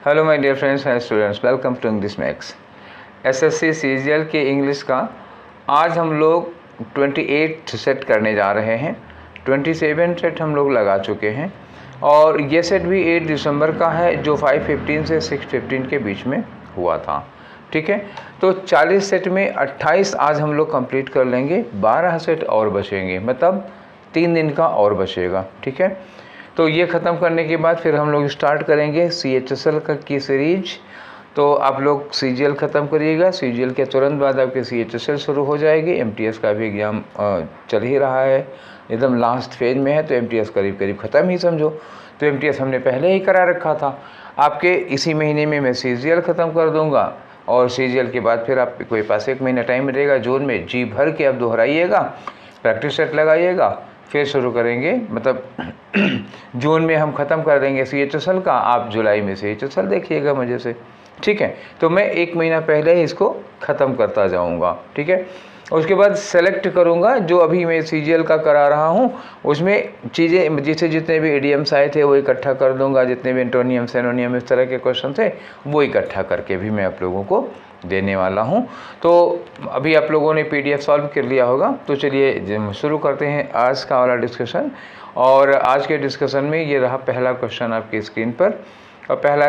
Hello my dear friends and students, welcome to English Max. SSC CGL के English का आज हम लोग 28 सेट करने जा रहे हैं। 27 सेट हम लोग लगा चुके हैं और ये सेट भी 8 दिसंबर का है जो 5:15 से 6:15 के बीच में हुआ था। ठीक है, तो 40 सेट में 28 आज हम लोग कंप्लीट कर लेंगे, 12 सेट और बचेंगे, मतलब 3 दिन का और बचेगा। ठीक है, तो ये ख़त्म करने के बाद फिर हम लोग स्टार्ट करेंगे CHSL की सीरीज। तो आप लोग CGL ख़त्म करिएगा, CGL के तुरंत बाद आपके CHSL शुरू हो जाएगी। MTS का भी एग्ज़ाम चल ही रहा है, एकदम लास्ट फेज में है, तो MTS करीब करीब ख़त्म ही समझो। तो MTS हमने पहले ही करा रखा था। आपके इसी महीने में मैं CGL ख़त्म कर दूँगा और CGL के बाद फिर आपके पास 1 महीना टाइम रहेगा। जून में जी भर के आप दोहराइएगा, प्रैक्टिस सेट लगाइएगा, फिर शुरू करेंगे। मतलब जून में हम ख़त्म कर देंगे CHSL का, आप जुलाई में CHSL देखिएगा मज़े से। ठीक है, तो मैं 1 महीना पहले ही इसको ख़त्म करता जाऊंगा। ठीक है, उसके बाद सेलेक्ट करूंगा जो अभी मैं CGL का करा रहा हूं, उसमें चीज़ें जितने भी इडियम्स आए थे वो इकट्ठा कर दूंगा, जितने भी एंटोनियम सिनोनियम इस तरह के क्वेश्चन थे वो इकट्ठा करके भी मैं आप लोगों को देने वाला हूं। तो अभी आप लोगों ने PDF सॉल्व कर लिया होगा, तो चलिए शुरू करते हैं आज का वाला डिस्कशन। और आज के डिस्कशन में ये रहा पहला क्वेश्चन आपकी स्क्रीन पर। और पहला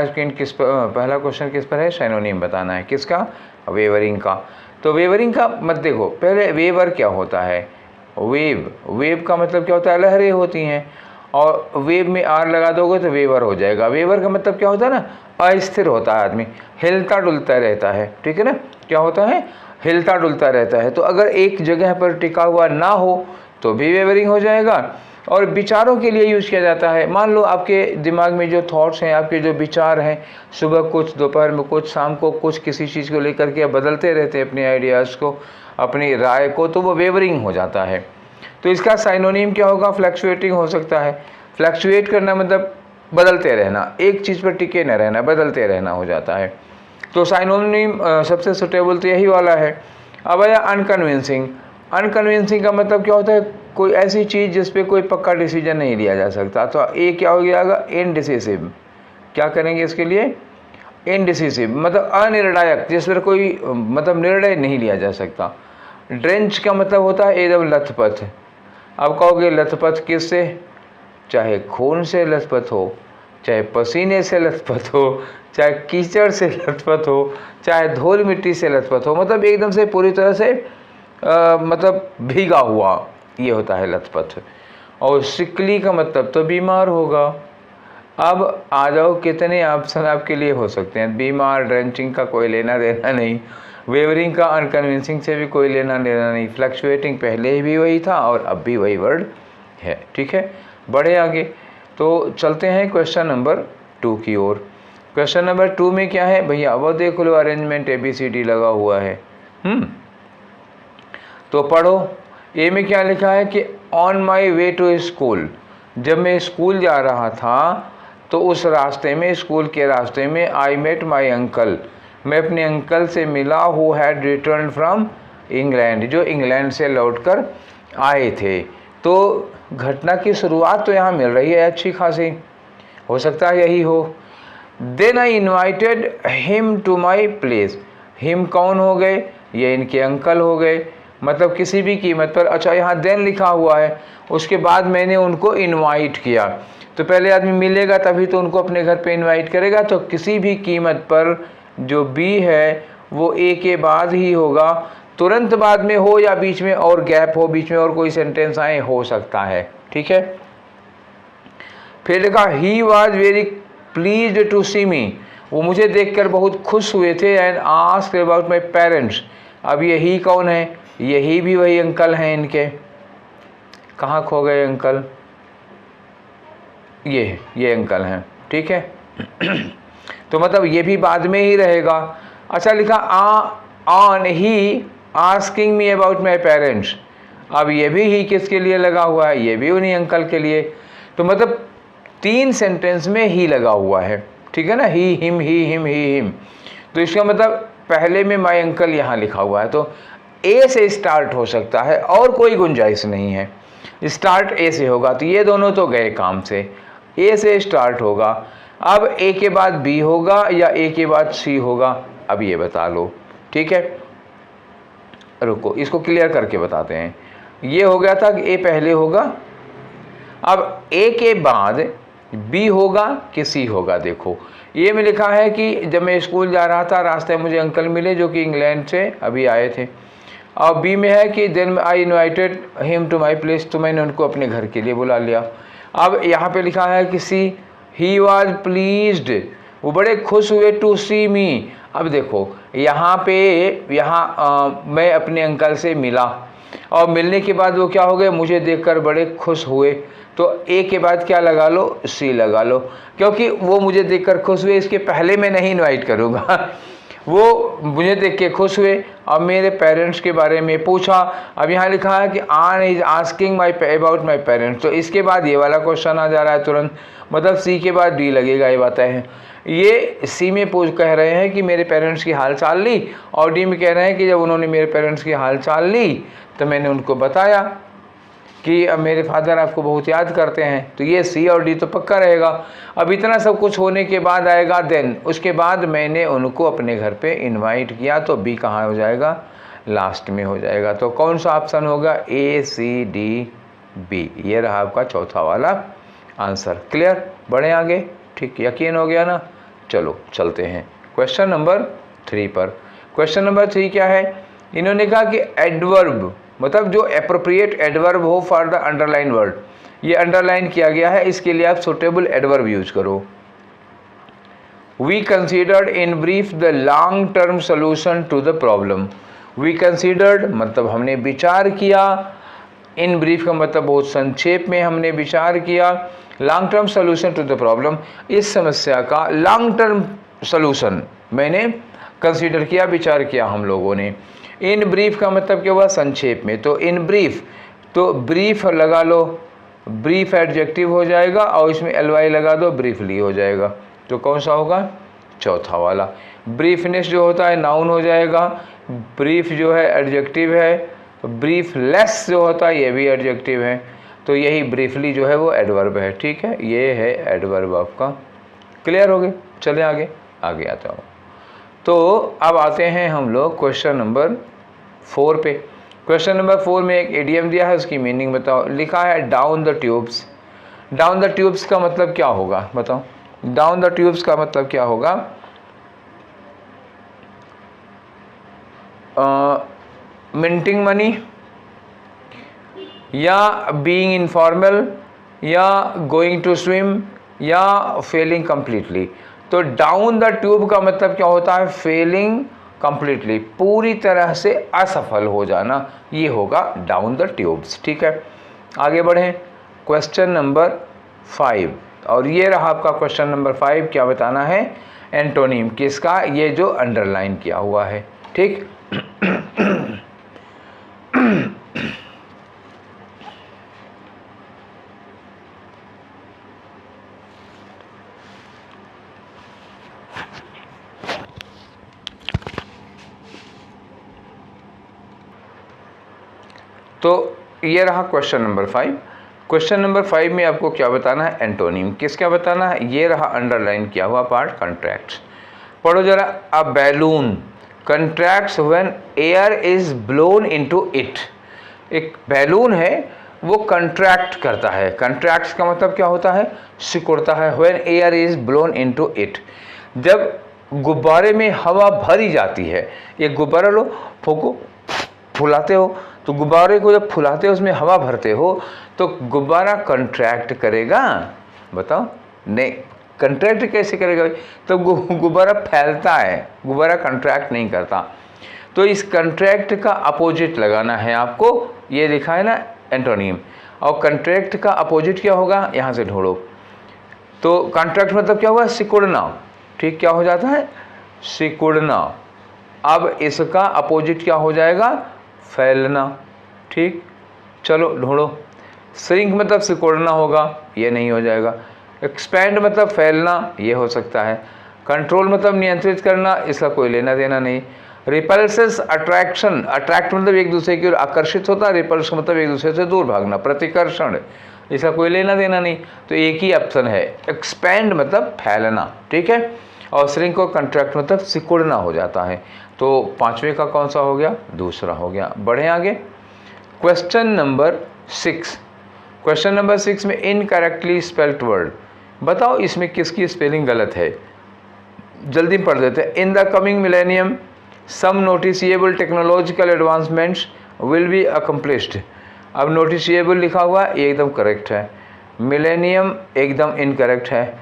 क्वेश्चन किस पर है? सिनोनिम बताना है। किसका? वेवरिंग का। तो वेवरिंग का मत देखो, पहले वेवर क्या होता है। वेव का मतलब क्या होता है? लहरें होती हैं, और वेव में आर लगा दोगे तो वेवर हो जाएगा। वेवर का मतलब क्या होता है ना, अस्थिर होता है, आदमी हिलता डुलता रहता है। ठीक है ना, क्या होता है? हिलता डुलता रहता है। तो अगर एक जगह पर टिका हुआ ना हो तो भी वेवरिंग हो जाएगा। और विचारों के लिए यूज़ किया जाता है। मान लो आपके दिमाग में जो थॉट्स हैं, आपके जो विचार हैं, सुबह कुछ, दोपहर में कुछ, शाम को कुछ, किसी चीज़ को लेकर के बदलते रहते हैं अपने आइडियाज़ को, अपनी राय को, तो वो वेवरिंग हो जाता है। तो इसका साइनोनिम क्या होगा? फ्लक्चुएटिंग हो सकता है। फ्लक्चुएट करना मतलब बदलते रहना, एक चीज़ पर टिके न रहना, बदलते रहना हो जाता है। तो साइनोनिम सबसे सुटेबल तो यही वाला है। अब आया अनकन्विंसिंग। अनकन्विंसिंग का मतलब क्या होता है? कोई ऐसी चीज़ जिस पे कोई पक्का डिसीजन नहीं लिया जा सकता। तो ये क्या हो गया? इनडिसिसिव। क्या करेंगे इसके लिए? इनडिसिसिव मतलब अनिर्णायक, जिस पर कोई मतलब निर्णय नहीं लिया जा सकता। ड्रेंच का मतलब होता है एकदम लथपथ। अब कहोगे लथपथ किससे? चाहे खून से लथपथ हो, चाहे पसीने से लथपथ हो, चाहे कीचड़ से लथपथ हो, चाहे धूल मिट्टी से लथपथ हो, मतलब एकदम से पूरी तरह से मतलब भीगा हुआ, ये होता है लथपथ। और सिकली का मतलब तो बीमार होगा। अब आ जाओ, कितने ऑप्शन आपके लिए हो सकते हैं। बीमार, ड्रेंचिंग का कोई लेना देना नहीं, वेवरिंग का अनकन्विंसिंग से भी कोई लेना देना नहीं, फ्लक्चुएटिंग पहले भी वही था और अब भी वही वर्ड है। ठीक है, बढ़े आगे। तो चलते हैं क्वेश्चन नंबर 2 की ओर। क्वेश्चन नंबर 2 में क्या है भैया? वो देख लो, अरेंजमेंट ABCD लगा हुआ है। तो पढ़ो। ए में क्या लिखा है कि on my way to school, जब मैं स्कूल जा रहा था तो उस रास्ते में, स्कूल के रास्ते में, आई मेट माई अंकल, मैं अपने अंकल से मिला, who had return from England, जो इंग्लैंड से लौटकर आए थे। तो घटना की शुरुआत तो यहाँ मिल रही है अच्छी खासी, हो सकता है यही हो। Then I invited him to my place. Him कौन हो गए? ये इनके अंकल हो गए, मतलब किसी भी कीमत पर। अच्छा, यहाँ देन लिखा हुआ है, उसके बाद मैंने उनको इनवाइट किया। तो पहले आदमी मिलेगा तभी तो उनको अपने घर पे इनवाइट करेगा। तो किसी भी कीमत पर जो बी है वो ए के बाद ही होगा, तुरंत बाद में हो या बीच में और गैप हो, बीच में और कोई सेंटेंस आए, हो सकता है। ठीक है, फिर लिखा he was very pleased to see me, वो मुझे देखकर बहुत खुश हुए थे। And asked about my parents. अब ये ही कौन है? यही भी वही अंकल हैं इनके। कहाँ खो गए अंकल? ये अंकल हैं। ठीक है तो मतलब ये भी बाद में ही रहेगा। अच्छा, लिखा on he asking me about my parents. अब ये भी ही किसके लिए लगा हुआ है? ये भी उन्हीं अंकल के लिए। तो मतलब 3 सेंटेंस में ही लगा हुआ है। ठीक है ना, ही हिम, ही हिम, ही हिम। तो इसका मतलब पहले में माई अंकल यहाँ लिखा हुआ है, तो ए से स्टार्ट हो सकता है और कोई गुंजाइश नहीं है। स्टार्ट ए से होगा, तो ये दोनों तो गए काम से। ए से स्टार्ट होगा, अब ए के बाद बी होगा या ए के बाद सी होगा, अब ये बता लो। ठीक है, रुको इसको क्लियर करके बताते हैं। ये हो गया था कि ए पहले होगा, अब ए के बाद बी होगा कि सी होगा। देखो ये में लिखा है कि जब मैं स्कूल जा रहा था रास्ते में मुझे अंकल मिले जो कि इंग्लैंड से अभी आए थे, और बी में है कि then I invited him to my place, तो मैंने उनको अपने घर के लिए बुला लिया। अब यहाँ पे लिखा है कि सी ही वॉज प्लीज्ड, वो बड़े खुश हुए टू सी मी। अब देखो यहाँ पे मैं अपने अंकल से मिला और मिलने के बाद वो क्या हो गए, मुझे देखकर बड़े खुश हुए, तो ए के बाद क्या लगा लो, सी लगा लो, क्योंकि वो मुझे देखकर खुश हुए, इसके पहले मैं नहीं इनवाइट करूँगा। वो मुझे देख के खुश हुए और मेरे पेरेंट्स के बारे में पूछा। अब यहाँ लिखा है कि आन is asking my about my parents, तो इसके बाद ये वाला क्वेश्चन आ जा रहा है तुरंत, मतलब सी के बाद डी लगेगा, ये बात है। ये सी में कह रहे हैं कि मेरे पेरेंट्स की हाल चाल ली, और डी में कह रहे हैं कि जब उन्होंने मेरे पेरेंट्स की हाल चाल ली तो मैंने उनको बताया कि अब मेरे फादर आपको बहुत याद करते हैं, तो ये सी और डी तो पक्का रहेगा। अब इतना सब कुछ होने के बाद आएगा देन, उसके बाद मैंने उनको अपने घर पे इनवाइट किया, तो बी कहाँ हो जाएगा, लास्ट में हो जाएगा। तो कौन सा ऑप्शन होगा, ए सी डी बी, ये रहा आपका चौथा वाला आंसर। क्लियर, बढ़े आगे, ठीक, यकीन हो गया ना। चलो चलते हैं क्वेश्चन नंबर 3 पर। क्वेश्चन नंबर 3 क्या है, इन्होंने कहा कि एडवर्ब, मतलब जो एप्रोप्रिएट एडवर्ब हो फॉर द अंडरलाइन वर्ड, ये अंडरलाइन किया गया है, इसके लिए आप सुटेबल एडवर्ब यूज करो। We considered in brief the long term solution to the problem. We considered मतलब हमने विचार किया, इन ब्रीफ का मतलब बहुत संक्षेप में हमने विचार किया, long term solution to the problem, इस समस्या का लॉन्ग टर्म सोल्यूशन मैंने कंसीडर किया, विचार किया हम लोगों ने। इन ब्रीफ का मतलब क्या हुआ, संक्षेप में, तो इन ब्रीफ, तो ब्रीफ लगा लो, ब्रीफ एडजेक्टिव हो जाएगा और इसमें एलवाई लगा दो, ब्रीफली हो जाएगा। तो कौन सा होगा, चौथा वाला। ब्रीफनेस जो होता है नाउन हो जाएगा, ब्रीफ जो है एडजेक्टिव है, ब्रीफलेस जो होता है ये भी एडजेक्टिव है, तो यही ब्रीफली जो है वो एडवर्ब है। ठीक है, ये है एडवर्ब आपका। क्लियर हो गए, चले आगे आता हूँ। तो अब आते हैं हम लोग क्वेश्चन नंबर 4 पे। क्वेश्चन नंबर 4 में एक इडियम दिया है, उसकी मीनिंग बताओ। लिखा है down the tubes. Down the tubes का मतलब क्या होगा, बताओ। डाउन द ट्यूब्स का मतलब क्या होगा, मिंटिंग मनी, या बीइंग इनफॉर्मल, या गोइंग टू स्विम, या फेलिंग कंप्लीटली। तो डाउन द ट्यूब का मतलब क्या होता है, फेलिंग कंप्लीटली, पूरी तरह से असफल हो जाना, ये होगा डाउन द ट्यूब्स। ठीक है, आगे बढ़ें। क्वेश्चन नंबर 5, और ये रहा आपका क्वेश्चन नंबर 5। क्या बताना है, एंटोनिम किसका, ये जो अंडरलाइन किया हुआ है। ठीक, तो ये रहा क्वेश्चन नंबर 5। क्वेश्चन नंबर 5 में आपको क्या बताना है, एंटोनिम किसका बताना है। ये रहा अंडरलाइन किया हुआ पार्ट, कंट्रैक्ट्स। पढ़ो जरा। A balloon contracts when air is blown into it. एक बैलून है वो कंट्रैक्ट करता है। कंट्रैक्ट्स का मतलब क्या होता है, सिकुड़ता है। When air is blown into it, जब गुब्बारे में हवा भरी जाती है। एक गुब्बारा लो, फूको, फुलाते हो, तो गुब्बारे को जब फुलाते हो उसमें हवा भरते हो तो गुब्बारा कंट्रैक्ट करेगा, बताओ। नहीं, कंट्रैक्ट कैसे करेगा, तो गुब्बारा फैलता है, गुब्बारा कंट्रैक्ट नहीं करता। तो इस कंट्रैक्ट का अपोजिट लगाना है आपको, ये लिखा है ना एंटोनिम। और कंट्रैक्ट का अपोजिट क्या होगा, यहाँ से ढूंढो। तो कंट्रैक्ट मतलब क्या हुआ, सिकुड़ना। ठीक, क्या हो जाता है, सिकुड़ना। अब इसका अपोजिट क्या हो जाएगा, फैलना। ठीक, चलो ढूंढो। श्रिंक मतलब सिकुड़ना होगा, ये नहीं हो जाएगा। एक्सपैंड मतलब फैलना, ये हो सकता है। कंट्रोल मतलब नियंत्रित करना, इसका कोई लेना देना नहीं। रिपल्सेस अट्रैक्शन, अट्रैक्ट मतलब एक दूसरे की ओर आकर्षित होता है, रिपल्स मतलब एक दूसरे से दूर भागना, प्रतिकर्षण, इसका कोई लेना देना नहीं। तो एक ही ऑप्शन है, एक्सपैंड मतलब फैलना, ठीक है, और श्रिंक और कंट्रैक्ट मतलब सिकुड़ना हो जाता है। तो पांचवें का कौन सा हो गया? दूसरा हो गया। बढ़े आगे, क्वेश्चन नंबर 6। क्वेश्चन नंबर 6 में इनकरेक्टली स्पेल्ड वर्ड, बताओ इसमें किसकी स्पेलिंग गलत है? जल्दी पढ़ देते हैं। In the coming millennium some noticeable technological advancements will be accomplished. अब नोटिसिएबल लिखा हुआ है, ये एकदम करेक्ट है। मिलेनियम एकदम इनकरेक्ट है।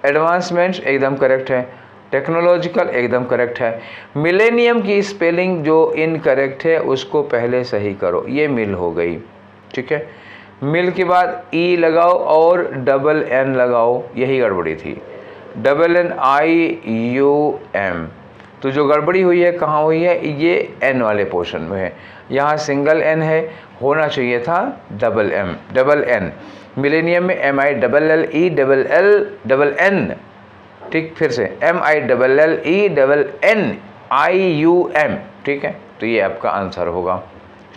एडवांसमेंट्स एकदम करेक्ट है। टेक्नोलॉजिकल एकदम करेक्ट है। मिलेनियम की स्पेलिंग जो इनकरेक्ट है उसको पहले सही करो, ये मिल हो गई, ठीक है। मिल के बाद ई लगाओ और डबल एन लगाओ, यही गड़बड़ी थी। IIUM, तो जो गड़बड़ी हुई है कहाँ हुई है? ये एन वाले पोर्शन में है। यहाँ सिंगल एन है, होना चाहिए था डबल एन। मिलेनियम में MILLELLENN, ठीक, फिर से MILLELLENNIUM, ठीक है। तो ये आपका आंसर होगा,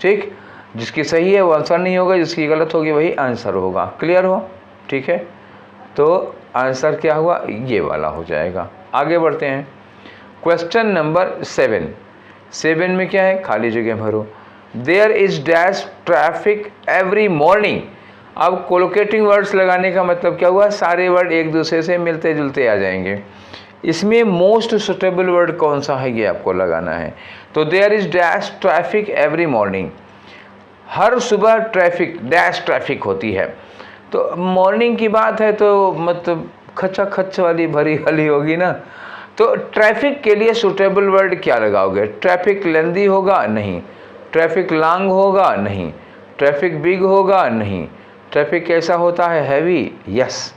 ठीक। जिसकी सही है वो आंसर नहीं होगा, जिसकी गलत होगी वही आंसर होगा। क्लियर हो? ठीक है, तो आंसर क्या हुआ? ये वाला हो जाएगा। आगे बढ़ते हैं। क्वेश्चन नंबर 7 में क्या है? खाली जगह भरो। There is dash traffic every morning. अब कोलोकेटिंग वर्ड्स लगाने का मतलब क्या हुआ? सारे वर्ड एक दूसरे से मिलते जुलते आ जाएंगे। इसमें मोस्ट सुटेबल वर्ड कौन सा है ये आपको लगाना है। तो there is dash traffic every morning, हर सुबह ट्रैफिक डैश ट्रैफिक होती है। तो मॉर्निंग की बात है तो मतलब खचा खच वाली भरी वाली होगी ना। तो ट्रैफिक के लिए सुटेबल वर्ड क्या लगाओगे? ट्रैफिक लेंदी होगा? नहीं। ट्रैफिक लॉन्ग होगा? नहीं। ट्रैफिक बिग होगा? नहीं। ट्रैफिक कैसा होता है? Heavy? Yes,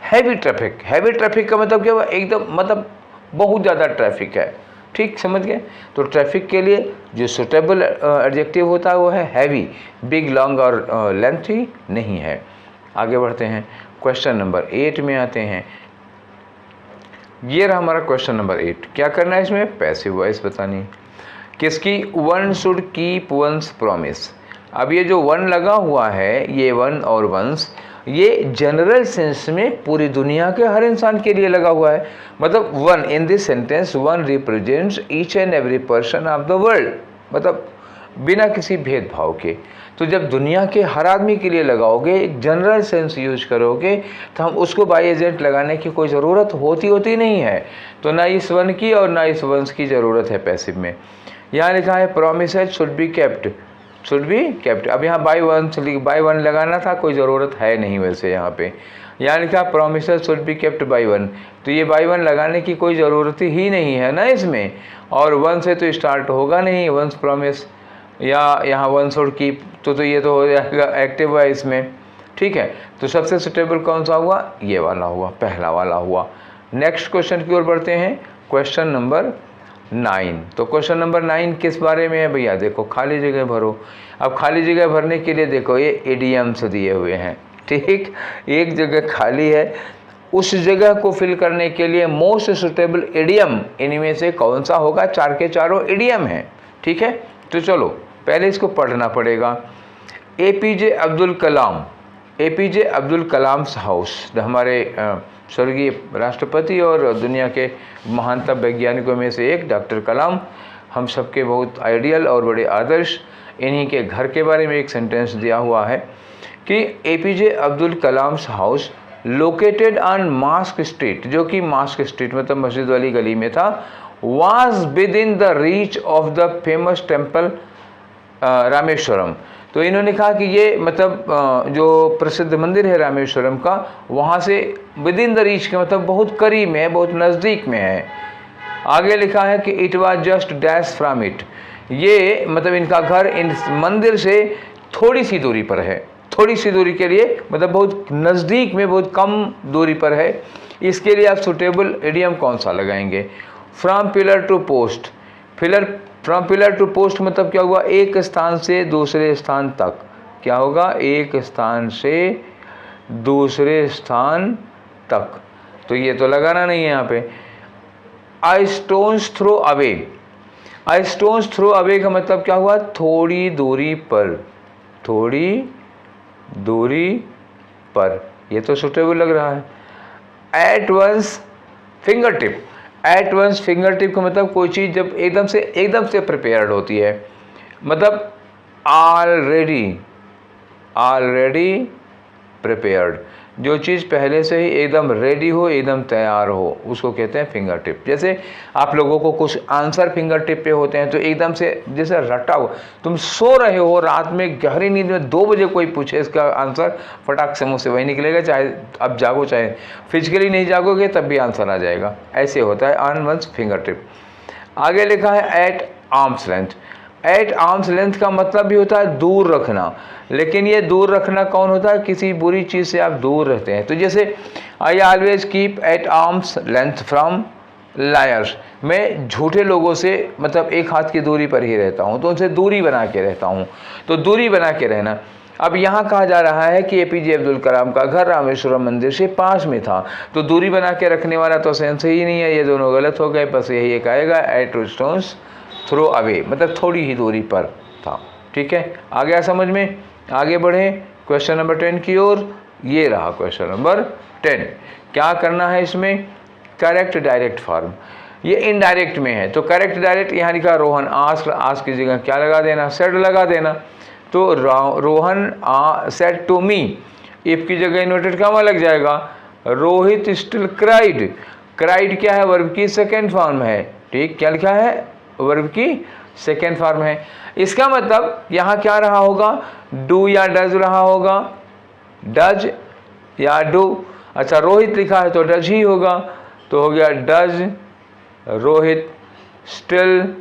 heavy traffic. Heavy traffic का मतलब क्या हुआ? एकदम मतलब बहुत ज़्यादा ट्रैफिक है, ठीक, समझ गए। तो ट्रैफिक के लिए जो सुटेबल एडजेक्टिव होता है वो है हैवी। बिग, लॉन्ग और लेंथी नहीं है। आगे बढ़ते हैं, क्वेश्चन नंबर 8 में आते हैं। ये रहा हमारा क्वेश्चन नंबर 8। क्या करना है इसमें? पैसिव वॉइस बतानी। किसकी? One should keep once promise. अब ये जो वन लगा हुआ है, ये वन और वंस, ये जनरल सेंस में पूरी दुनिया के हर इंसान के लिए लगा हुआ है। मतलब one in this sentence, one represents each and every person of the world, मतलब बिना किसी भेदभाव के। तो जब दुनिया के हर आदमी के लिए लगाओगे, जनरल सेंस यूज करोगे, तो हम उसको बाई एजेंट लगाने की कोई ज़रूरत होती नहीं है। तो ना इस वन की और ना इस वंस की ज़रूरत है पैसिव में। यहाँ लिखा है promises should be kept, should be kept. अब यहाँ बाई वन लगाना था, कोई ज़रूरत है नहीं वैसे यहाँ पे। यहाँ लिखा promises should be kept by one, तो ये बाई वन लगाने की कोई ज़रूरत ही नहीं है ना इसमें। और वन से तो स्टार्ट होगा नहीं, वंस प्रॉमिस, या यहाँ वन शुड कीप, तो ये तो हो जाएगा एक्टिव है इसमें, ठीक है। तो सबसे सुटेबल कौन सा हुआ? ये वाला हुआ, पहला वाला हुआ। नेक्स्ट क्वेश्चन की ओर बढ़ते हैं, क्वेश्चन नंबर 9। तो क्वेश्चन नंबर 9 किस बारे में है भैया? देखो, खाली जगह भरो। अब खाली जगह भरने के लिए देखो ये इडियम्स दिए हुए हैं, ठीक। एक जगह खाली है, उस जगह को फिल करने के लिए मोस्ट सुटेबल इडियम इनमें से कौन सा होगा? 4 के चारों इडियम हैं, ठीक है। तो चलो पहले इसको पढ़ना पड़ेगा। APJ Abdul Kalam, APJ Abdul Kalam house, हमारे स्वर्गीय राष्ट्रपति और दुनिया के महानतम वैज्ञानिकों में से एक डॉक्टर कलाम, हम सबके बहुत आइडियल और बड़े आदर्श। इन्हीं के घर के बारे में एक सेंटेंस दिया हुआ है कि APJ Abdul Kalam house located on mask street, जो कि मास्क स्ट्रीट मतलब मस्जिद वाली गली में था, was with in the reach of the famous temple Rameswaram. तो इन्होंने कहा कि ये मतलब जो प्रसिद्ध मंदिर है रामेश्वरम का, वहाँ से विद इन द रीच का मतलब बहुत करीब में है, बहुत नज़दीक में है। आगे लिखा है कि it was just dash from it, ये मतलब इनका घर इन मंदिर से थोड़ी सी दूरी पर है। थोड़ी सी दूरी के लिए मतलब बहुत नज़दीक में, बहुत कम दूरी पर है। इसके लिए आप सुटेबल इडियम कौन सा लगाएंगे? From pillar to post. From pillar to post मतलब क्या हुआ? एक स्थान से दूसरे स्थान तक। क्या होगा? एक स्थान से दूसरे स्थान तक। तो ये तो लगाना नहीं है यहाँ पे। आई स्टोन्स थ्रो अवे, आई स्टोन्स थ्रो अवे का मतलब क्या हुआ? थोड़ी दूरी पर, थोड़ी दूरी पर, ये तो सुटेबल लग रहा है। At one's finger tip, at one's finger tip का मतलब कोई चीज़ जब एकदम से प्रिपेयर्ड होती है, मतलब ऑलरेडी प्रिपेयर्ड, जो चीज़ पहले से ही एकदम रेडी हो, एकदम तैयार हो, उसको कहते हैं फिंगर टिप। जैसे आप लोगों को कुछ आंसर फिंगर टिप पे होते हैं तो एकदम से जैसे रटा हो, तुम सो रहे हो रात में गहरी नींद में 2 बजे कोई पूछे इसका आंसर, फटाक से मुँह से वही निकलेगा, चाहे अब जागो चाहे फिजिकली नहीं जागोगे तब भी आंसर आ जाएगा। ऐसे होता है ऑन वंस फिंगर टिप। आगे लिखा है at arm's length. At arm's length का मतलब भी होता है दूर रखना, लेकिन ये दूर रखना कौन होता है, किसी बुरी चीज़ से आप दूर रहते हैं। तो जैसे I always keep at arm's length from lawyers, मैं झूठे लोगों से मतलब एक हाथ की दूरी पर ही रहता हूँ, तो उनसे दूरी बना के रहता हूँ। तो दूरी बना के रहना। अब यहाँ कहा जा रहा है कि APJ अब्दुल कलाम का घर रामेश्वरम मंदिर से पास में था, तो दूरी बना के रखने वाला तो सेंस ही नहीं है, ये दोनों गलत हो गए। बस यही एक आएगा एट 2 स्टोन्स थ्रो अवे, मतलब थोड़ी ही दूरी पर था। ठीक है, आ गया समझ में? आगे बढ़े क्वेश्चन नंबर 10 की ओर। ये रहा क्वेश्चन नंबर 10। क्या करना है इसमें? Correct direct form. ये इनडायरेक्ट में है, तो करेक्ट डायरेक्ट यहाँ लिखा रोहन आस्क की जगह क्या लगा देना, सेड लगा देना। तो Rohan said to me, if की जगह इन्वर्टेड कॉमा लग जाएगा। रोहित स्टिल क्राइड, क्राइड क्या है, वर्ब की सेकेंड फॉर्म है। ठीक, क्या लिखा है, वर्ब की सेकेंड फॉर्म है। इसका मतलब यहाँ क्या रहा होगा, डू या डज रहा होगा, डज या डू। अच्छा, रोहित लिखा है तो डज ही होगा, तो हो गया डज रोहित स्टिल।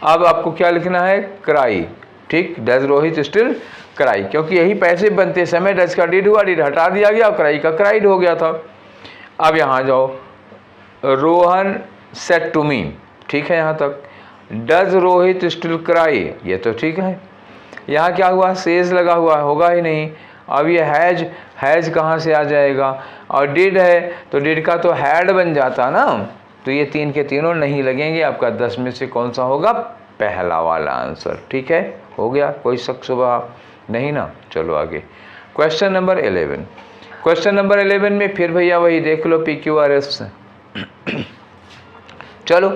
अब आपको क्या लिखना है, क्राई। ठीक, डज रोहित स्टिल क्राई, क्योंकि यही पैसे बनते समय डज का डिड हुआ, डिड हटा दिया गया, क्राई का क्राइड हो गया था। अब यहाँ जाओ, रोहन सेड टू मी, ठीक है यहाँ तक। डज रोहित स्टिल क्राई, ये तो ठीक है। यहाँ क्या हुआ, सेज लगा हुआ होगा ही नहीं। अब ये हैज कहाँ से आ जाएगा, और डिड है तो डिड का तो हैड बन जाता ना, तो ये 3 के तीनों नहीं लगेंगे। आपका 10 में से कौन सा होगा, पहला वाला आंसर। ठीक है, हो गया, कोई शक सुबह नहीं ना। चलो आगे क्वेश्चन नंबर 11। क्वेश्चन नंबर 11 में फिर भैया वही देख लो PQRS। चलो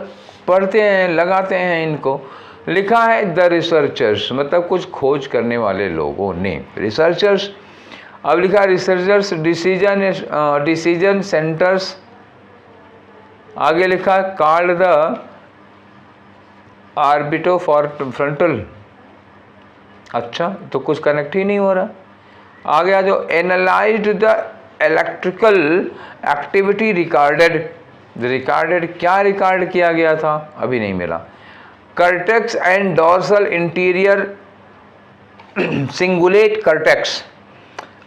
पढ़ते हैं, लगाते हैं इनको। लिखा है द रिसर्चर्स, मतलब कुछ खोज करने वाले लोगों ने, रिसर्चर्स। अब लिखा रिसर्चर्स डिसीजन सेंटर्स। आगे लिखा कॉल्ड द आर्बिटो फॉर फ्रंटल। अच्छा, तो कुछ कनेक्ट ही नहीं हो रहा। आगे आ जो analysed the electrical activity recorded. क्या रिकॉर्ड किया गया था, अभी नहीं मिला। Cortex and dorsal interior cingulate cortex.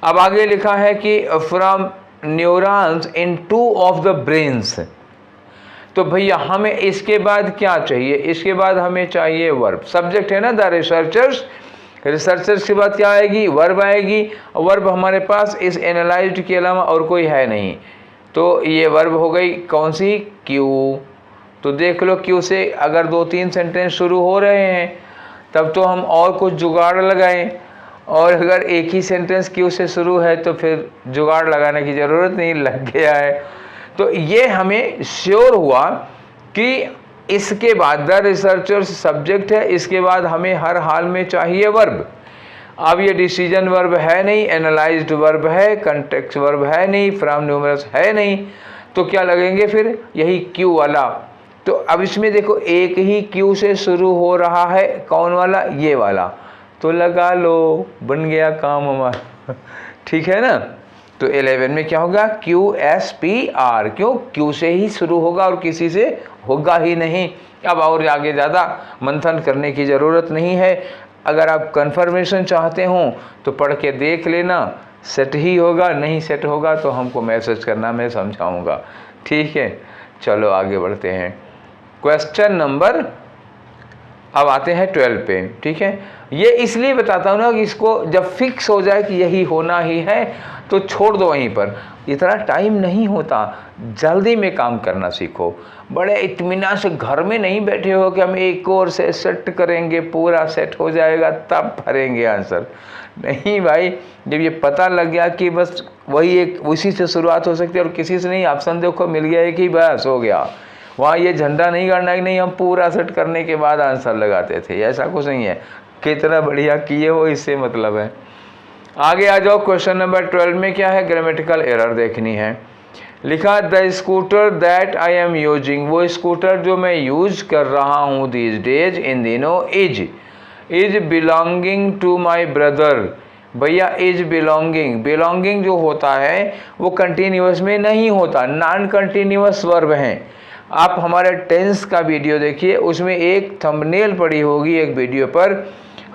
अब आगे लिखा है कि from neurons in 2 of the brains. तो भैया हमें इसके बाद क्या चाहिए, इसके बाद हमें चाहिए वर्ब। सब्जेक्ट है ना द रिसर्चर्स, रिसर्चर्स के बाद क्या आएगी, वर्ब आएगी। वर्ब हमारे पास इस एनालाइज्ड के अलावा और कोई है नहीं, तो ये वर्ब हो गई कौन सी, क्यू। तो देख लो क्यू से अगर 2-3 सेंटेंस शुरू हो रहे हैं तब तो हम और कुछ जुगाड़ लगाएं, और अगर एक ही सेंटेंस क्यू से शुरू है तो फिर जुगाड़ लगाने की ज़रूरत नहीं, लग गया है। तो ये हमें श्योर हुआ कि इसके बाद द रिसर्चर्स सब्जेक्ट है, इसके बाद हमें हर हाल में चाहिए वर्ब। अब ये डिसीजन वर्ब है नहीं, एनालाइज्ड वर्ब है, कंटेक्स्ट वर्ब है नहीं, फ्रॉम न्यूमरस है नहीं, तो क्या लगेंगे फिर, यही क्यू वाला। तो अब इसमें देखो एक ही क्यू से शुरू हो रहा है, कौन वाला, ये वाला, तो लगा लो, बन गया काम हमारा। ठीक है ना। तो 11 में क्या होगा, QSPR, क्यों, क्यू से ही शुरू होगा और किसी से होगा ही नहीं। अब और आगे ज़्यादा मंथन करने की ज़रूरत नहीं है। अगर आप कंफर्मेशन चाहते हो तो पढ़ के देख लेना, सेट ही होगा, नहीं सेट होगा तो हमको मैसेज करना, मैं समझाऊंगा। ठीक है, चलो आगे बढ़ते हैं। क्वेश्चन नंबर अब आते हैं 12 पे, ठीक है। ये इसलिए बताता हूँ ना कि इसको जब फिक्स हो जाए कि यही होना ही है तो छोड़ दो वहीं पर, इतना टाइम नहीं होता, जल्दी में काम करना सीखो। बड़े इत्मीनान से घर में नहीं बैठे हो कि हम एक और से सेट करेंगे, पूरा सेट हो जाएगा तब भरेंगे आंसर। नहीं भाई, जब ये पता लग गया कि बस वही एक उसी से शुरुआत हो सकती है और किसी से नहीं, ऑप्शन देखो मिल गया है कि बस हो गया, वहाँ ये झंडा नहीं करना कि नहीं हम पूरा सेट करने के बाद आंसर लगाते थे, ऐसा कुछ नहीं है। कितना बढ़िया किए हो इससे मतलब है। आगे आ जाओ, क्वेश्चन नंबर 12 में क्या है, ग्रामेटिकल एरर देखनी है। लिखा the scooter that I am using, वो स्कूटर जो मैं यूज कर रहा हूँ दीज डेज, इन दिनों, is belonging to my brother. भैया इज बिलोंगिंग, बिलोंगिंग जो होता है वो कंटिन्यूअस में नहीं होता, नॉन कंटिन्यूअस वर्ब है। आप हमारे टेंस का वीडियो देखिए, उसमें एक थंबनेल पड़ी होगी एक वीडियो पर,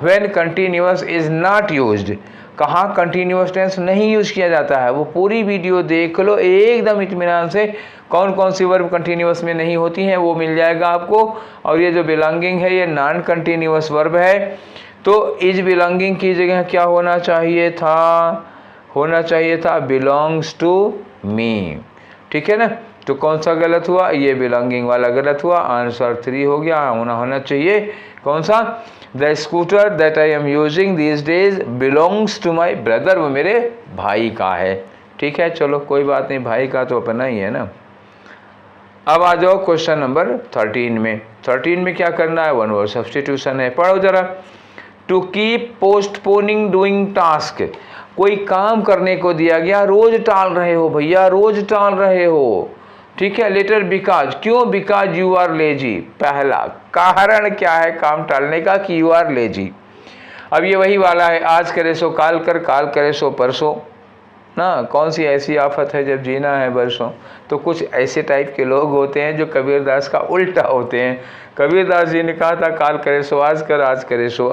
when continuous is not used, कहाँ कंटिन्यूअस टेंस नहीं यूज किया जाता है, वो पूरी वीडियो देख लो एकदम इत्मीनान से, कौन कौन सी वर्ब कंटिन्यूअस में नहीं होती हैं वो मिल जाएगा आपको। और ये जो बिलोंगिंग है ये नॉन कंटिन्यूअस वर्ब है, तो इज बिलोंगिंग की जगह क्या होना चाहिए था बिलोंग्स टू मी, ठीक है ना। तो कौन सा गलत हुआ, ये बिलोंगिंग वाला गलत हुआ, आंसर 3 हो गया, होना चाहिए कौन सा, the scooter that I am using these days belongs to my brother, वो मेरे भाई का है, ठीक है। चलो कोई बात नहीं, भाई का तो अपना ही है ना। अब आ जाओ क्वेश्चन नंबर 13 में। 13 में क्या करना है, वन वर्ड सब्स्टिट्यूशन है, पढ़ो जरा। To keep postponing doing task, कोई काम करने को दिया गया, रोज टाल रहे हो भैया, रोज टाल रहे हो, ठीक है। लेटर बिकॉज, क्यों, बिकॉज यू आर लेजी, पहला कारण क्या है काम टालने का, कि यू आर लेजी। अब ये वही वाला है, आज करे सो काल कर, काल करे सो परसों ना, कौन सी ऐसी आफत है जब जीना है बरसों। तो कुछ ऐसे टाइप के लोग होते हैं जो कबीरदास का उल्टा होते हैं। कबीरदास जी ने कहा था काल करे सो आज कर, आज करे सो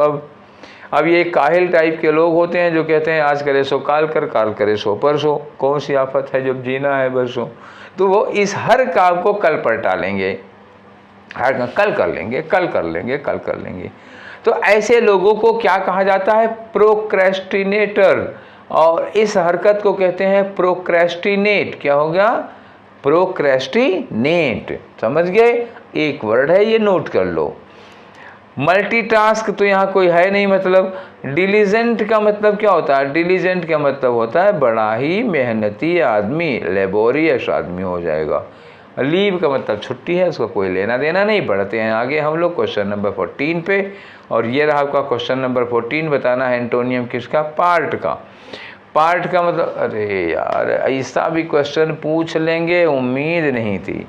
अब ये काहिल टाइप के लोग होते हैं जो कहते हैं आज करे सो काल कर, काल करे सो परसों, कौन सी आफत है जब जीना है बरसों। तो वो इस हर काम को कल पर टालेंगे, हर कल कर लेंगे, कल कर लेंगे, कल कर लेंगे। तो ऐसे लोगों को क्या कहा जाता है, प्रोक्रेस्टिनेटर, और इस हरकत को कहते हैं प्रोक्रेस्टिनेट। क्या हो गया, प्रोक्रेस्टिनेट, समझ गए, एक वर्ड है ये, नोट कर लो। मल्टीटास्क तो यहाँ कोई है नहीं, मतलब डिलीजेंट का मतलब क्या होता है, डिलीजेंट का मतलब होता है बड़ा ही मेहनती आदमी, लेबोरियस आदमी हो जाएगा। लीव का मतलब छुट्टी है, उसका कोई लेना देना नहीं। बढ़ते हैं आगे हम लोग क्वेश्चन नंबर 14 पे, और ये रहा आपका क्वेश्चन नंबर 14। बताना है एंटोनियम किसका, पार्ट का। पार्ट का मतलब, अरे यार ऐसा भी क्वेश्चन पूछ लेंगे, उम्मीद नहीं थी।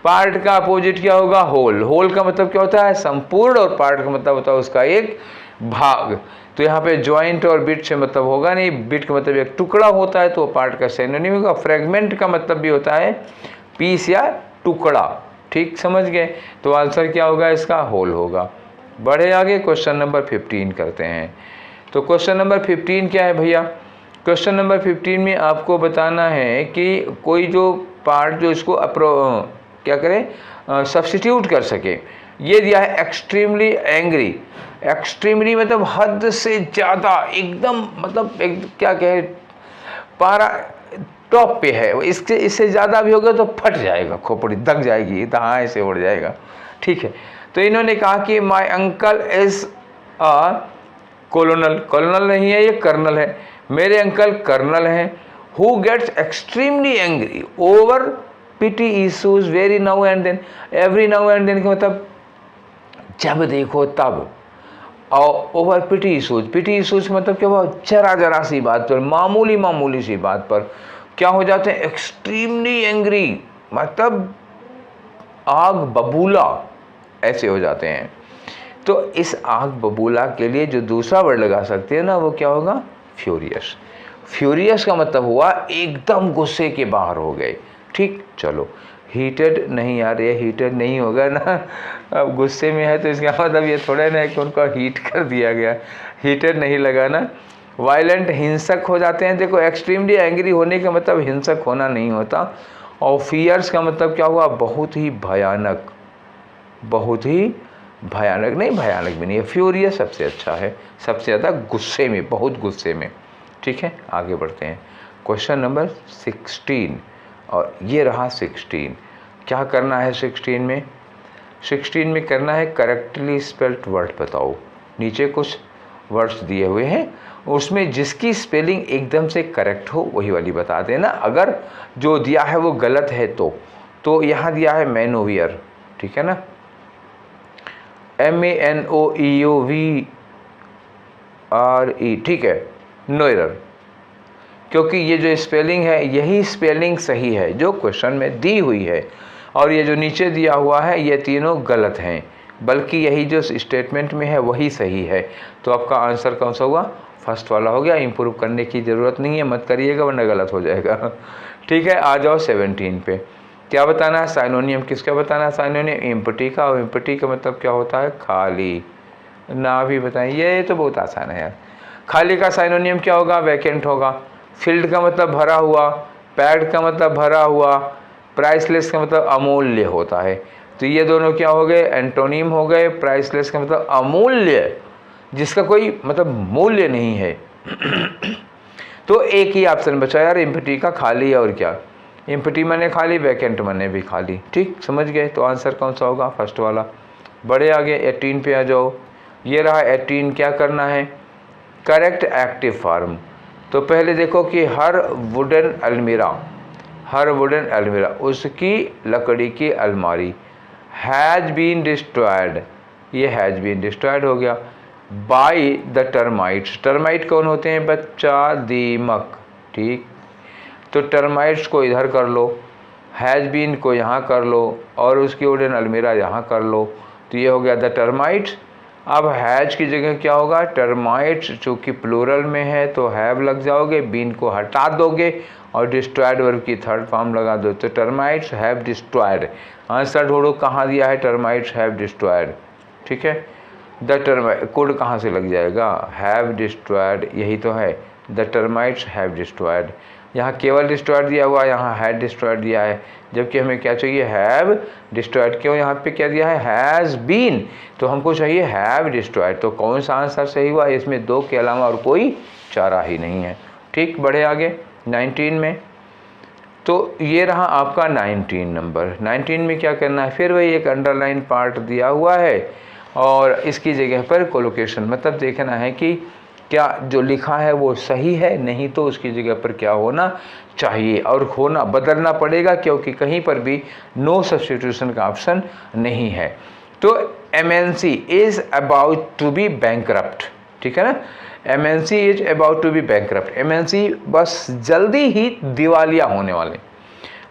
पार्ट का अपोजिट क्या होगा, होल। होल का मतलब क्या होता है, संपूर्ण, और पार्ट का मतलब होता है उसका एक भाग। तो यहाँ पे जॉइंट और बिट से मतलब होगा नहीं, बिट का मतलब एक टुकड़ा होता है तो पार्ट का सिनोनिम होगा। फ्रेगमेंट का मतलब भी होता है पीस या टुकड़ा, ठीक समझ गए। तो आंसर क्या होगा इसका, होल होगा। बढ़े आगे, क्वेश्चन नंबर 15 करते हैं। तो क्वेश्चन नंबर 15 क्या है भैया, क्वेश्चन नंबर 15 में आपको बताना है कि कोई जो पार्ट जो इसको क्या करें, सब्स्टिट्यूट कर सके। ये दिया है एक्सट्रीमली एंग्री। एक्सट्रीमली मतलब हद से ज़्यादा, एकदम मतलब क्या कहे, पारा टॉप पे है, इससे ज़्यादा भी होगा तो फट जाएगा, खोपड़ी दग जाएगी, तहाँ से उड़ जाएगा, ठीक है। तो इन्होंने कहा कि my uncle is a colonel, colonel नहीं है ये कर्नल है, मेरे अंकल कर्नल हैं। Who gets extremely angry over petty issues very now and then, every now and then का मतलब जब देखो तब, और over petty issues, petty issues मतलब क्या हुआ, जरा जरा सी बात पर, मामूली मामूली सी बात पर क्या हो जाते हैं, एक्सट्रीमली एंग्री, मतलब आग बबूला ऐसे हो जाते हैं। तो इस आग बबूला के लिए जो दूसरा वर्ड लगा सकते हैं ना, वो क्या होगा, फ्यूरियस। फ्यूरियस का मतलब हुआ एकदम गुस्से के बाहर हो गए, ठीक। चलो हीटेड नहीं यार, ये हीटेड नहीं होगा ना, अब गुस्से में है तो इसका मतलब ये थोड़ा ना है कि उनको हीट कर दिया गया, हीटेड नहीं लगाना। वायलेंट, हिंसक हो जाते हैं। देखो एक्सट्रीमली एंग्री होने का मतलब हिंसक होना नहीं होता। और फियर्स का मतलब क्या हुआ, बहुत ही भयानक, बहुत ही भयानक नहीं, भयानक भी नहीं है, फ्यूरियस सबसे अच्छा है, सबसे ज़्यादा गुस्से में, बहुत गुस्से में। ठीक है, आगे बढ़ते हैं। क्वेश्चन नंबर 16, और ये रहा 16। क्या करना है 16 में? 16 में करना है करेक्टली स्पेल्ड वर्ड बताओ। नीचे कुछ वर्ड्स दिए हुए हैं, उसमें जिसकी स्पेलिंग एकदम से करेक्ट हो वही वाली बता देना। अगर जो दिया है वो गलत है तो यहाँ दिया है मैनोवियर, ठीक है ना, MANOEOVRE, ठीक है, नो एरर, क्योंकि ये जो स्पेलिंग है यही स्पेलिंग सही है जो क्वेश्चन में दी हुई है, और ये जो नीचे दिया हुआ है ये तीनों गलत हैं, बल्कि यही जो स्टेटमेंट में है वही सही है। तो आपका आंसर कौन सा हुआ? फर्स्ट वाला हो गया। इम्प्रूव करने की ज़रूरत नहीं है, मत करिएगा वरना गलत हो जाएगा। ठीक है, आ जाओ 17 पे। क्या बताना है? साइनोनियम। किसका बताना है साइनोनियम? एम्प्टी का। और एम्प्टी का मतलब क्या होता है? खाली। ना भी बताएं, ये तो बहुत आसान है यार। खाली का साइनोनियम क्या होगा? वैकेंट होगा। फील्ड का मतलब भरा हुआ, पैड का मतलब भरा हुआ, प्राइसलेस का मतलब अमूल्य होता है। तो ये दोनों क्या हो गए? एंटोनिम हो गए। प्राइसलेस का मतलब अमूल्य, जिसका कोई मतलब मूल्य नहीं है। तो एक ही ऑप्शन बचा यार, एम्प्टी का, खाली। और क्या? एम्प्टी माने खाली, वैकेंट माने भी खाली। ठीक, समझ गए? तो आंसर कौन सा होगा? फर्स्ट वाला। बड़े आगे 18 पे आ जाओ। ये रहा 18। क्या करना है? Correct active form. तो पहले देखो कि हर वुडन अलमीरा, उसकी लकड़ी की अलमारी, हैज़ बीन डिस्ट्रॉयड, ये हैज़ बीन डिस्ट्रॉयड हो गया, बाय द टर्माइट्स। टर्माइट कौन होते हैं बच्चा? दीमक। ठीक, तो टर्माइट्स को इधर कर लो, हैज़ बीन को यहाँ कर लो, और उसकी वुडन अलमीरा यहाँ कर लो। तो ये हो गया द टर्माइट्स। अब हैज की जगह क्या होगा? टर्माइट्स, चूँकि प्लूरल में है तो हैव लग जाओगे, बीन को हटा दोगे और डिस्ट्रॉयड वर्ब की थर्ड फॉर्म लगा दो, तो टर्माइट्स हैव डिस्ट्रॉयड। आंसर ढूंढो कहाँ दिया है टर्माइट्स हैव डिस्ट्रॉयड। ठीक है, द टर्माइट, कुड कहाँ से लग जाएगा? हैव डिस्ट्रॉयड, यही तो है, द टर्माइट्स हैव डिस्ट्रॉयड। यहाँ केवल डिस्ट्रॉयड दिया हुआ, यहाँ हैड डिस्ट्रॉयड दिया है, जबकि हमें क्या चाहिए? Have destroyed. क्यों? यहाँ पे क्या दिया है? हैज़ बीन, तो हमको चाहिए हैव डिस्ट्रॉयड। तो कौन सा आंसर सही हुआ? इसमें दो के अलावा और कोई चारा ही नहीं है। ठीक, बढ़े आगे 19 में। तो ये रहा आपका 19 नंबर। 19 में क्या करना है? फिर वही एक अंडरलाइन पार्ट दिया हुआ है, और इसकी जगह पर कोलोकेशन, मतलब देखना है कि क्या जो लिखा है वो सही है, नहीं तो उसकी जगह पर क्या होना चाहिए, और होना बदलना पड़ेगा, क्योंकि कहीं पर भी नो सब्स्टिट्यूशन का ऑप्शन नहीं है। तो MNC is about to be bankrupt, ठीक है ना, MNC is about to be bankrupt. MNC बस जल्दी ही दिवालिया होने वाले।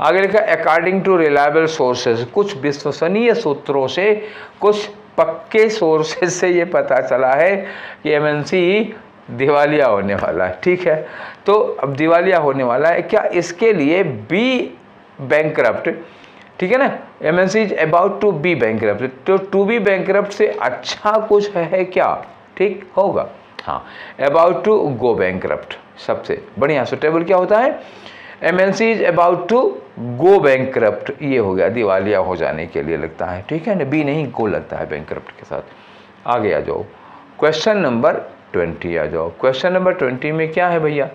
आगे लिखा अकॉर्डिंग टू रिलायबल सोर्सेज, कुछ विश्वसनीय सूत्रों से, कुछ पक्के सोर्सेज से ये पता चला है कि MNC दिवालिया होने वाला है। ठीक है, तो अब दिवालिया होने वाला है, क्या इसके लिए बी बैंकरप्ट, ठीक है ना, MNC is about to be bankrupt, तो टू बी बैंकरप्ट से अच्छा कुछ है क्या? ठीक होगा, हाँ, अबाउट टू गो बैंकरप्ट सबसे बढ़िया सुटेबल क्या होता है? MNC is about to go bankrupt, ये हो गया दिवालिया हो जाने के लिए लगता है। ठीक है ना, बी नहीं गो लगता है बैंकरप्ट के साथ। आगे आ जाओ, क्वेश्चन नंबर 20 आ जाओ। क्वेश्चन नंबर 20 में क्या है भैया?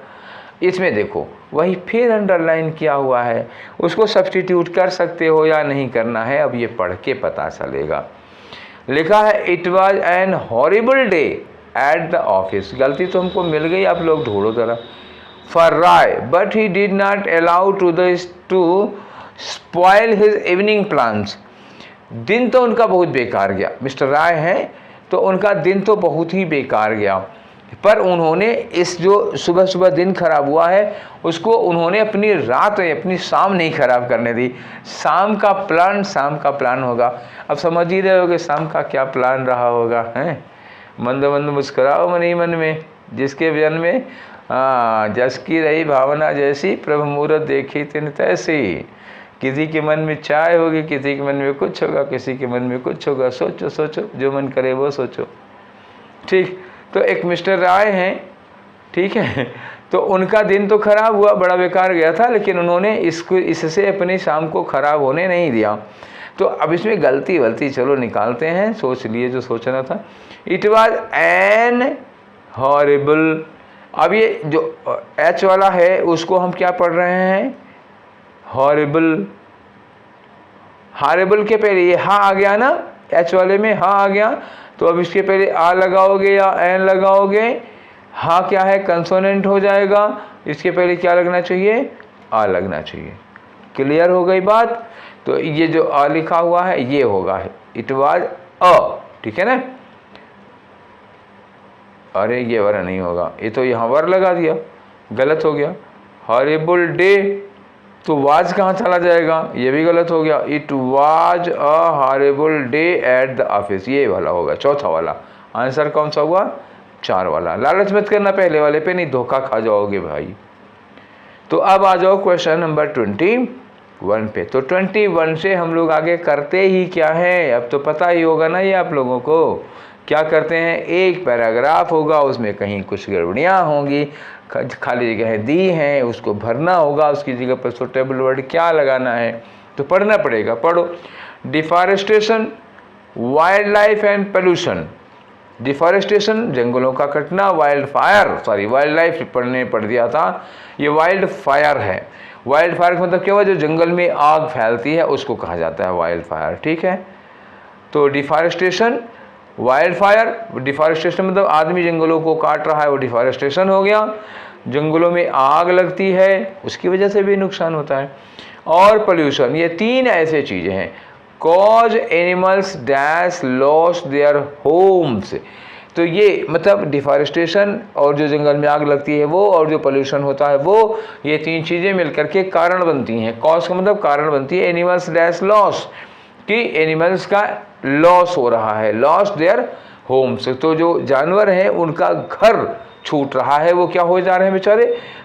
इसमें देखो वही फिर अंडरलाइन किया हुआ है, उसको सब्स्टिट्यूट कर सकते हो या नहीं करना है, अब ये पढ़ के पता चलेगा। लिखा है it was an horrible day at the office, गलती तो हमको मिल गई, आप लोग ढूंढो जरा। फॉर राय but he did not allow to spoil his evening plans, दिन तो उनका बहुत बेकार गया, मिस्टर राय हैं तो उनका दिन तो बहुत ही बेकार गया, पर उन्होंने इस जो सुबह सुबह दिन खराब हुआ है उसको उन्होंने अपनी रात अपनी शाम नहीं खराब करने दी। शाम का प्लान होगा, अब समझ ही रहे होगे शाम का क्या प्लान रहा होगा, हैं? मंद मंद मुस्कुराओ मन ही मन में, जिसके जन में जस की रही भावना जैसी, प्रभु मूरत देखी तिन तैसी। किसी के मन में चाय होगी, किसी के मन में कुछ होगा, किसी के मन में कुछ होगा, सोचो सोचो, जो मन करे वो सोचो। ठीक, तो एक मिस्टर राय हैं, ठीक है, तो उनका दिन तो खराब हुआ, बड़ा बेकार गया था, लेकिन उन्होंने इससे अपनी शाम को खराब होने नहीं दिया। तो अब इसमें गलती चलो निकालते हैं, सोच लिए जो सोचना था। इट वॉज एन हॉरिबल, अब ये जो एच वाला है उसको हम क्या पढ़ रहे हैं, हॉरिबल। हॉरिबल के पहले ये हा आ गया ना, एच वाले में हा आ गया, तो अब इसके पहले आ लगाओगे या एन लगाओगे, हा क्या है कंसोनेंट हो जाएगा, इसके पहले क्या लगना चाहिए, आ लगना चाहिए। क्लियर हो गई बात। तो ये जो आ लिखा हुआ है ये होगा, इट वाज अ, ठीक है ना। अरे ये वाला नहीं होगा, ये तो यहाँ वर लगा दिया, गलत हो गया। हॉरिबल डे, तो वाज कहाँ चला जाएगा, ये भी गलत हो गया। It was a horrible day at the office, ये वाला होगा, चौथा वाला। आंसर कौन सा हुआ, 4 वाला। लालच मत करना पहले वाले पे, नहीं धोखा खा जाओगे भाई। तो अब आ जाओ क्वेश्चन नंबर 21 पे। तो 21 से हम लोग आगे करते ही क्या है, अब तो पता ही होगा ना ये आप लोगों को। क्या करते हैं, एक पैराग्राफ होगा, उसमें कहीं कुछ गड़बड़ियाँ होंगी, खाली जगह दी हैं, उसको भरना होगा, उसकी जगह पर सुटेबल वर्ड क्या लगाना है, तो पढ़ना पड़ेगा। पढ़ो, deforestation, wild life and pollution. Deforestation जंगलों का कटना, वाइल्ड लाइफ पढ़ने पड़ दिया था, ये वाइल्ड फायर है। वाइल्ड फायर का मतलब क्या हुआ, जो जंगल में आग फैलती है उसको कहा जाता है वाइल्ड फायर, ठीक है। तो डिफॉरेस्टेशन, वाइल्ड फायर, डिफॉरेस्टेशन मतलब आदमी जंगलों को काट रहा है, वो डिफॉरेस्टेशन हो गया। जंगलों में आग लगती है, उसकी वजह से भी नुकसान होता है। और पोल्यूशन, ये 3 ऐसे चीज़ें हैं। Cause animals dash loss their homes, तो ये मतलब डिफॉरेस्टेशन और जो जंगल में आग लगती है वो, और जो पोल्यूशन होता है वो, ये 3 चीज़ें मिलकर के कारण बनती हैं। कॉज का मतलब कारण बनती है, एनिमल्स डैश लॉस, कि एनिमल्स का लॉस हो रहा है, लॉस देयर होम्स, तो जो जानवर हैं उनका घर छूट रहा है, वो क्या हो जा रहे हैं बेचारे,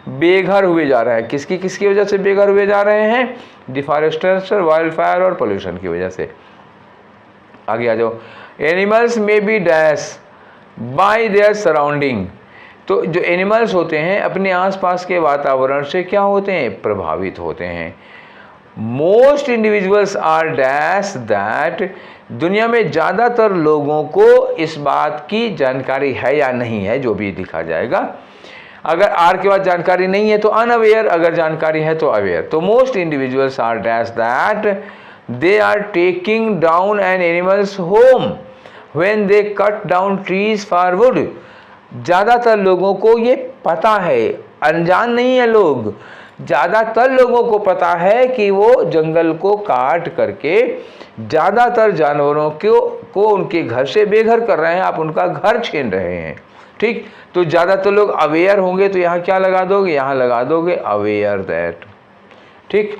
बेघर हुए जा रहे हैं। किसकी वजह से बेघर हुए जा रहे हैं, डिफॉरेस्टेशन, वाइल्ड फायर और पोल्यूशन की वजह से। आगे आ जाओ, एनिमल्स में be dash by their surrounding, तो जो एनिमल्स होते हैं अपने आसपास के वातावरण से क्या होते हैं, प्रभावित होते हैं। Most individuals are dash that, दुनिया में ज़्यादातर लोगों को इस बात की जानकारी है या नहीं है, जो भी लिखा जाएगा। अगर आर के बाद जानकारी नहीं है तो अनअवेयर, अगर जानकारी है तो अवेयर। तो most individuals are dash that they are taking down an animals home when they cut down trees for wood, ज़्यादातर लोगों को ये पता है, अनजान नहीं है लोग, ज़्यादातर लोगों को पता है कि वो जंगल को काट करके ज़्यादातर जानवरों को उनके घर से बेघर कर रहे हैं, आप उनका घर छीन रहे हैं, ठीक। तो ज़्यादातर लोग अवेयर होंगे, तो यहाँ क्या लगा दोगे, यहाँ लगा दोगे अवेयर दैट, ठीक।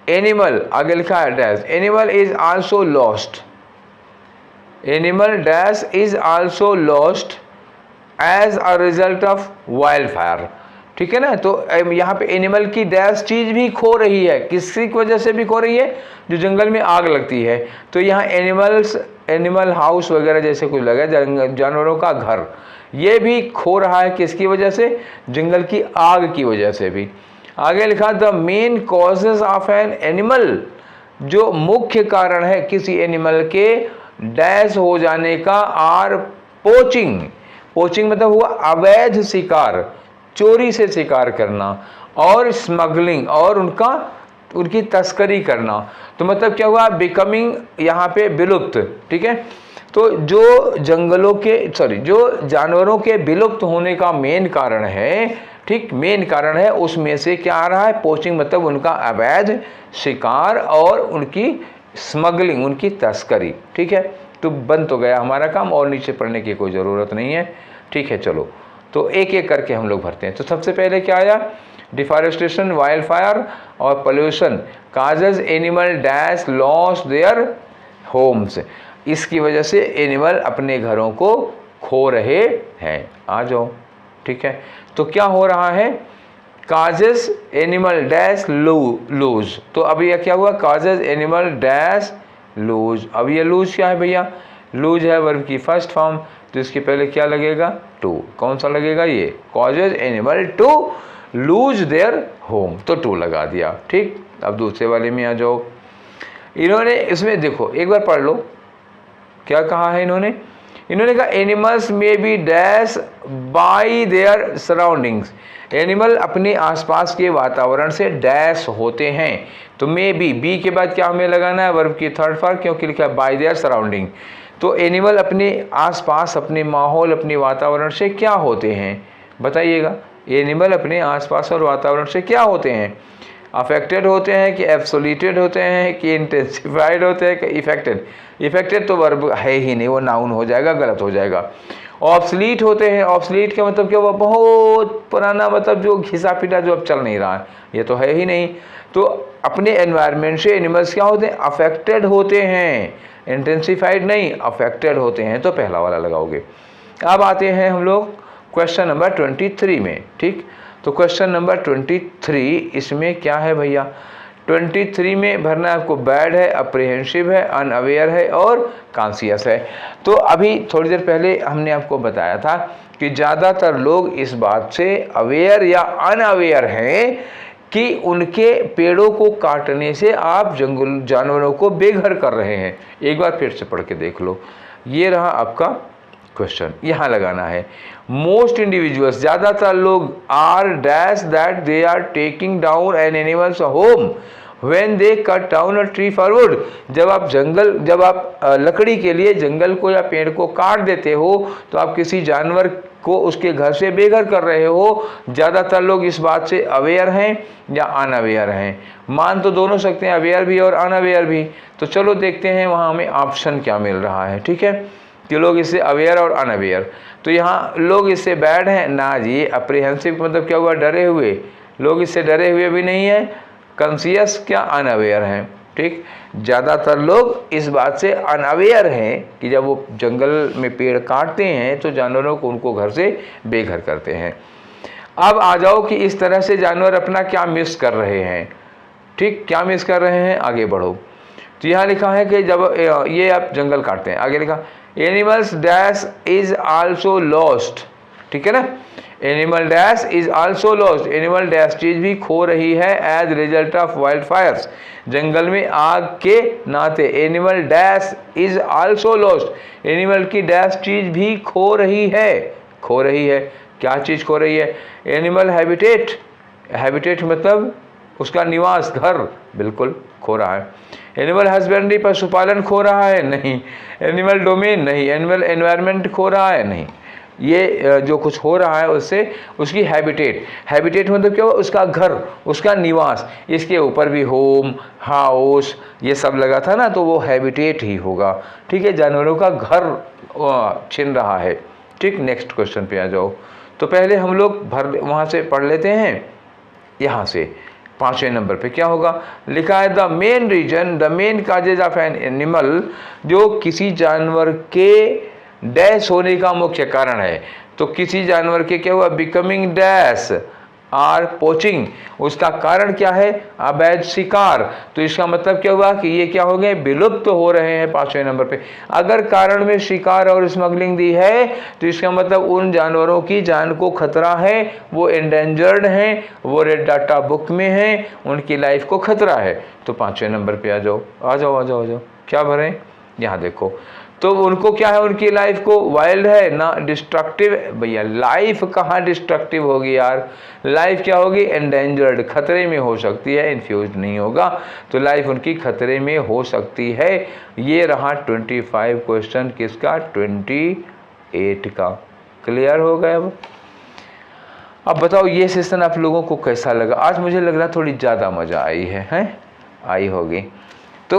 एनिमल, आगे लिखा है dash, animal is also lost, animal dash is also lost as a result of wild fire, ठीक है ना। तो यहाँ पे एनिमल की डैश चीज़ भी खो रही है, किसी की वजह से भी खो रही है, जो जंगल में आग लगती है। तो यहाँ एनिमल्स, एनिमल हाउस वगैरह जैसे कुछ लगा, जानवरों का घर, ये भी खो रहा है, किसकी वजह से, जंगल की आग की वजह से भी। आगे लिखा, the main causes of an animal, जो मुख्य कारण है किसी एनिमल के डैश हो जाने का, आर पोचिंग, पोचिंग मतलब हुआ अवैध शिकार, चोरी से शिकार करना, और स्मगलिंग, और उनकी तस्करी करना। तो मतलब क्या हुआ, बिकमिंग यहाँ पे विलुप्त, ठीक है। तो जो जंगलों के जो जानवरों के विलुप्त होने का मेन कारण है, ठीक, मेन कारण है, उसमें से क्या आ रहा है, पोचिंग मतलब उनका अवैध शिकार और उनकी स्मगलिंग, उनकी तस्करी, ठीक है। तो बन तो गया हमारा काम, और नीचे पढ़ने की कोई ज़रूरत नहीं है, ठीक है। चलो तो एक एक करके हम लोग भरते हैं। तो सबसे पहले क्या आया, डिफॉरेस्टेशन, वाइल्ड फायर और pollution causes animal dash loss their homes, इसकी वजह से एनिमल अपने घरों को खो रहे हैं। आ जाओ, ठीक है। तो क्या हो रहा है, काजेज एनिमल डैश लूज, तो अब यह क्या हुआ, काजेज एनिमल डैश लूज। अब ये लूज क्या है भैया, लूज है वर्ब की फर्स्ट फॉर्म, तो इसके पहले क्या लगेगा, टू, कौन सा लगेगा, ये causes animal to lose their home, तो टू लगा दिया, ठीक। अब दूसरे वाले में आ जाओ, इन्होंने इसमें देखो एक बार पढ़ लो क्या कहा है इन्होंने कहा एनिमल्स में be dash by their surroundings, animal अपने आसपास के वातावरण से डैश होते हैं। तो मे बी के बाद क्या हमें लगाना है, वर्ब की थर्ड फॉर्म, क्योंकि लिखा है बाय देयर सराउंडिंग। तो एनिमल अपने आसपास, अपने माहौल, अपने वातावरण से क्या होते हैं, बताइएगा। एनिमल अपने आसपास और वातावरण से क्या होते हैं, अफेक्टेड होते हैं कि एब्सोल्यूटेड होते हैं कि इंटेंसिफाइड होते हैं कि इफेक्टेड। इफेक्टेड तो वर्ब है ही नहीं, वो नाउन हो जाएगा, गलत हो जाएगा। ऑब्सलीट होते हैं, ऑब्सलीट का मतलब क्या, वो बहुत पुराना, मतलब जो घिसा पिटा जो अब चल नहीं रहा है, ये तो है ही नहीं। तो अपने एनवायरनमेंट से एनिमल्स क्या होते हैं, अफेक्टेड होते हैं, इंटेंसिफाइड नहीं, अफेक्टेड होते हैं, तो पहला वाला लगाओगे। अब आते हैं हम लोग क्वेश्चन नंबर 23 में, ठीक। तो क्वेश्चन नंबर 23 इसमें क्या है भैया, 23 में भरना आपको बैड है, अप्रीहेंसिव है, अनअवेयर है और कॉन्शियस है। तो अभी थोड़ी देर पहले हमने आपको बताया था कि ज़्यादातर लोग इस बात से अवेयर या अनअवेयर हैं कि उनके पेड़ों को काटने से आप जंगल जानवरों को बेघर कर रहे हैं। एक बार फिर से पढ़ के देख लो, ये रहा आपका क्वेश्चन, यहाँ लगाना है। मोस्ट इंडिविजुअल्स, ज़्यादातर लोग, are dash that they are taking down an animals home when they cut down a tree for wood. जब आप लकड़ी के लिए जंगल को या पेड़ को काट देते हो तो आप किसी जानवर को उसके घर से बेघर कर रहे हो। ज़्यादातर लोग इस बात से अवेयर हैं या अनअवेयर हैं, मान तो दोनों सकते हैं, अवेयर भी और अनअवेयर भी। तो चलो देखते हैं वहाँ हमें ऑप्शन क्या मिल रहा है, ठीक है, कि लोग इससे अवेयर और अनअवेयर। तो यहाँ लोग इससे बैड हैं ना जी, अप्रीहेंसिव मतलब क्या हुआ, डरे हुए, लोग इससे डरे हुए भी नहीं है, कॉन्शियस क्या, अनअवेयर हैं, ठीक। ज़्यादातर लोग इस बात से अनअवेयर हैं कि जब वो जंगल में पेड़ काटते हैं तो जानवरों को उनको घर से बेघर करते हैं। अब आ जाओ कि इस तरह से जानवर अपना क्या मिस कर रहे हैं, ठीक, क्या मिस कर रहे हैं, आगे बढ़ो। तो यहाँ लिखा है कि जब ये आप जंगल काटते हैं, आगे लिखा animals dash is also lost, ठीक है ना, animal dash is also lost, animal dash चीज भी खो रही है as result of wild fires, जंगल में आग के नाते। Animal dash is also lost, animal की डैश चीज भी खो रही है, खो रही है, क्या चीज खो रही है, एनिमल हैबिटेट, हैबिटेट मतलब उसका निवास, घर, बिल्कुल खो रहा है। एनिमल हस्बेंड्री, पशुपालन खो रहा है, नहीं। एनिमल डोमेन, नहीं। एनिमल एनवायरनमेंट खो रहा है, नहीं। ये जो कुछ हो रहा है उससे उसकी हैबिटेट, हैबिटेट मतलब क्या हुआ, उसका घर, उसका निवास, इसके ऊपर भी होम, हाउस, ये सब लगा था ना, तो वो हैबिटेट ही होगा, ठीक है, जानवरों का घर छिन रहा है, ठीक। नेक्स्ट क्वेश्चन पे आ जाओ। तो पहले हम लोग वहाँ से पढ़ लेते हैं, यहाँ से 5वें नंबर पे क्या होगा, लिखा है the main reason, the main causes of an animal, जो किसी जानवर के डैश होने का मुख्य कारण है। तो किसी जानवर के क्या हुआ, बिकमिंग डैश आर पोचिंग, उसका कारण क्या है, अवैध शिकार। तो इसका मतलब क्या हुआ कि ये क्या हो गए, विलुप्त तो हो रहे हैं 5वें नंबर पे। अगर कारण में शिकार और स्मगलिंग दी है तो इसका मतलब उन जानवरों की जान को खतरा है, वो एंडेंजर्ड हैं, वो रेड डाटा बुक में हैं, उनकी लाइफ को खतरा है। तो 5वें नंबर पे आ जाओ, आ जाओ आ जाओ आ जाओ, क्या भरें, यहाँ देखो। तो उनको क्या है, उनकी लाइफ को वाइल्ड है ना डिस्ट्रक्टिव, भैया लाइफ कहाँ डिस्ट्रक्टिव होगी यार, लाइफ क्या होगी, एंडेंजर्ड, खतरे में हो सकती है, इन्फ्यूज नहीं होगा, तो लाइफ उनकी खतरे में हो सकती है। ये रहा 25 क्वेश्चन किसका, 28 का, क्लियर हो गया। अब बताओ ये सेशन आप लोगों को कैसा लगा। आज मुझे लग रहा थोड़ी ज़्यादा मज़ा आई है आई होगी। तो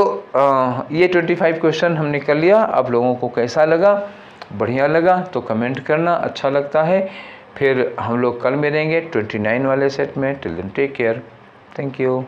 ये 25 क्वेश्चन हमने कर लिया। आप लोगों को कैसा लगा, बढ़िया लगा तो कमेंट करना, अच्छा लगता है फिर हम लोग कल मिलेंगे 29 वाले सेट में। Till then take care, thank you.